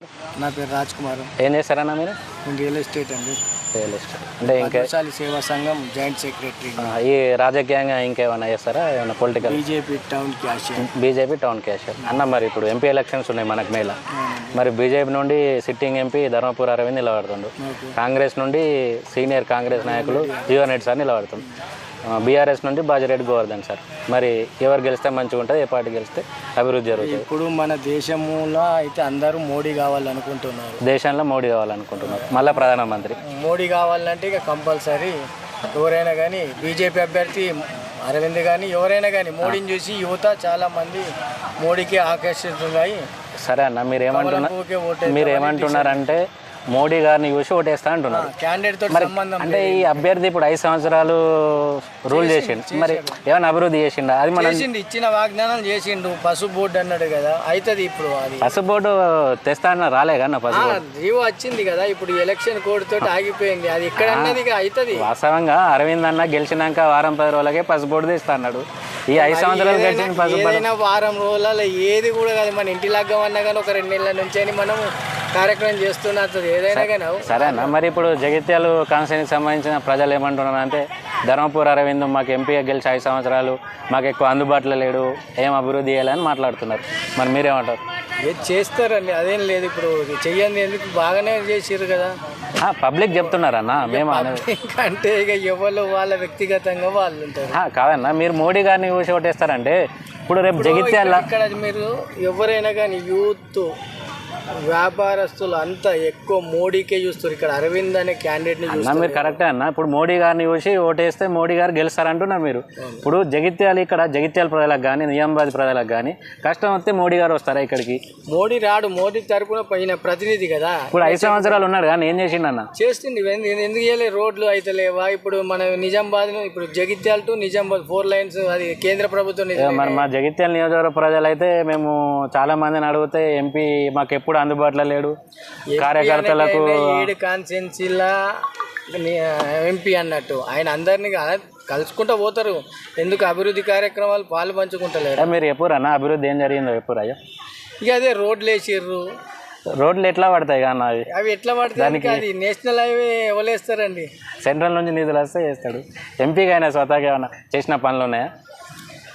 నా పేరు రాజ్ కుమార్. ఏం చేస్తారన్నా మీరు? రియల్ ఎస్టేట్ అండి. రియల్ ఎస్టేట్ అంటే ఇంకా సేవా సంఘం జాయింట్ సెక్రటరీ. ఈ రాజకీయంగా ఇంకేమైనా చేస్తారా? ఏమైనా political? BJP town cashier. BJP town cashier అన్న. మరి ఇప్పుడు ఎంపీ ఎలక్షన్స్ ఉన్నాయి మనకు మేల. మరి బీజేపీ నుండి సిట్టింగ్ ఎంపీ ధర్మపురి అరవింద్ నిలబడుతుండు. కాంగ్రెస్ నుండి సీనియర్ కాంగ్రెస్ నాయకులు జీవన్ రెడ్డి సార్ నిలబడుతుండు. బీఆర్ఎస్ నుండి బాజిరెడ్డి గోవర్ధన్ సార్. మరి ఎవరు గెలిస్తే మంచిగా ఉంటుంది? ఏ పార్టీ గెలిస్తే అభివృద్ధి జరుగుతుంది? ఇప్పుడు మన దేశంలో అయితే అందరూ మోడీ కావాలనుకుంటున్నారు. దేశంలో మోడీ కావాలనుకుంటున్నారు, మళ్ళీ ప్రధానమంత్రి మోడీ కావాలంటే ఇక కంపల్సరీ ఎవరైనా కానీ బీజేపీ అభ్యర్థి అరవింద్ కానీ ఎవరైనా కానీ మోడీని చూసి యువత చాలామంది మోడీకి ఆకర్షితున్నాయి. సరే అన్న, మీరేమంటున్నారంటే మోడీ గారిని చూసి ఓటేస్తా అంటున్నారు. అంటే ఈ అభ్యర్థి ఇప్పుడు 5 సంవత్సరాలు రూల్ చేసిండు, మరి ఏమైనా అభివృద్ధి చేసిండు? అది మనం ఇచ్చిన వాగ్దానాలు చేసిండు. పసుపు బోర్డు అన్నాడు కదా, అవుతుంది. ఇప్పుడు అది పసుపు బోర్డు తెస్తా అన్న రాలే కన్నా. పసుపు జీవో వచ్చింది కదా, ఇప్పుడు ఎలక్షన్ కోడ్ తోటి ఆగిపోయింది. అది ఇక్కడ అన్నది అవుతుంది. వాస్తవంగా అరవింద్ అన్న గెలిచినాక వారం 10 రోజులకే పసుపు బోర్డు తెస్తా అన్నాడు. ఈ 5 సంవత్సరాలు గెలిచిన పసుపు వారం రోజులలో ఏది కూడా కాదు. మన ఇంటి లగ్గం అన్నా కానీ ఒక 2 నెలల నుంచి అని మనం కార్యక్రమం చేస్తున్నది ఏదైనా కానీ. సరే అన్న, మరి ఇప్పుడు జగిత్యాల కాన్స్టిట్యూన్సీకి సంబంధించిన ప్రజలు ఏమంటున్నారు అంటే ధర్మపురి అరవింద్ మాకు ఎంపీగా గెలిచి 5 సంవత్సరాలు మాకు ఎక్కువ అందుబాటులో లేడు, ఏం అభివృద్ధి చేయాలని మాట్లాడుతున్నారు. మరి మీరేమంటారు? ఏది చేస్తారండి, అదేం లేదు. ఇప్పుడు చెయ్యండి ఎందుకు, బాగానే చేసిర్రు కదా. పబ్లిక్ చెప్తున్నారన్న. మేము అంటే ఇక ఎవరు వాళ్ళ వ్యక్తిగతంగా వాళ్ళు ఉంటారు. కాదన్న, మీరు మోడీ గారిని చూసి ఓటేస్తారంటే ఇప్పుడు రేపు జగిత్యాల ఇక్కడ మీరు ఎవరైనా కానీ యూత్ వ్యాపారస్తులు అంతా ఎక్కువ మోడీకే చూస్తారు. ఇక్కడ అరవింద్ అనే క్యాండిడేట్ ని చూస్తారు. మీరు కరెక్టే అన్న. ఇప్పుడు మోడీ గారిని చూసి ఓటేస్తే మోడీ గారు గెలుస్తారంటున్నారు మీరు. ఇప్పుడు ఇక్కడ జగిత్యాల ప్రజలకు కానీ నిజామాబాద్ ప్రజలకు కానీ కష్టం వస్తే మోడీ గారు వస్తారా ఇక్కడికి? మోడీ రాడు. మోడీ తరపున పోయిన ప్రతినిధి కదా. ఇప్పుడు 5 సంవత్సరాలు ఉన్నాడు కానీ ఏం చేసిండు అన్న? చేస్తుంది. ఎందుకు చేయలేదు? రోడ్లు అయితే లేవా? ఇప్పుడు మన నిజామాబాద్ ఇప్పుడు జగిత్యాల టు నిజామాబాద్ 4 లైన్స్ అది కేంద్ర ప్రభుత్వం. మరి మా జగిత్యాల నియోజకవర్గ ప్రజలైతే మేము చాలా మందిని అడిగితే ఎంపీ మాకు ఎప్పుడు అందుబాటులో లేడు, కార్యకర్తలకు 7 కాన్స్టిట్యున్సీలా ఎంపీ అన్నట్టు ఆయన అందరినీ కలుసుకుంటూ పోతారు. ఎందుకు అభివృద్ధి కార్యక్రమాలు పాలు పంచుకుంటలేరు? మీరు ఎప్పుడు అన్న అభివృద్ధి ఏం జరిగిందో ఎప్పుడు అయ్యా? ఇక అదే రోడ్లు వేసిర్రు. రోడ్లు ఎట్లా పడతాయి కానీ అవి ఎట్లా పడతాయి? అది నేషనల్ హైవే ఎవరేస్తారండి? సెంట్రల్ నుంచి నిధులు వస్తే చేస్తాడు. ఎంపీగా అయినా స్వతహాగా ఏమన్నా చేసిన పనులు ఉన్నాయా?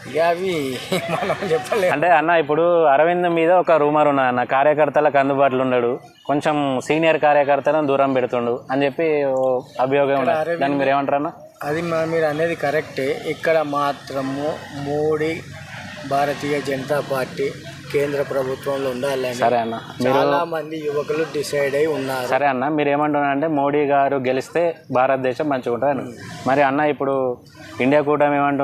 ఇక అవి మనం చెప్పలేదు. అంటే అన్న, ఇప్పుడు అరవింద్ మీద ఒక రూమర్ ఉన్నది అన్న, కార్యకర్తలకు అందుబాటులో ఉన్నాడు, కొంచెం సీనియర్ కార్యకర్తలను దూరం పెడుతుండు అని చెప్పి అభియోగం ఉన్నది. దాన్ని మీరు ఏమంటారు అన్న? అది మీరు అనేది కరెక్టే. ఇక్కడ మాత్రము మోడీ భారతీయ జనతా పార్టీ కేంద్ర ప్రభుత్వంలో ఉండాలని సరే అన్న, చాలా మంది యువకులు డిసైడ్ అయి ఉన్నారు. సరే అన్న, మీరు ఏమంటున్నారంటే మోడీ గారు గెలిస్తే భారతదేశం మంచిగా ఉంటుంది. మరి అన్న, ఇప్పుడు ఇండియా కూటమి ఏమంటుంది?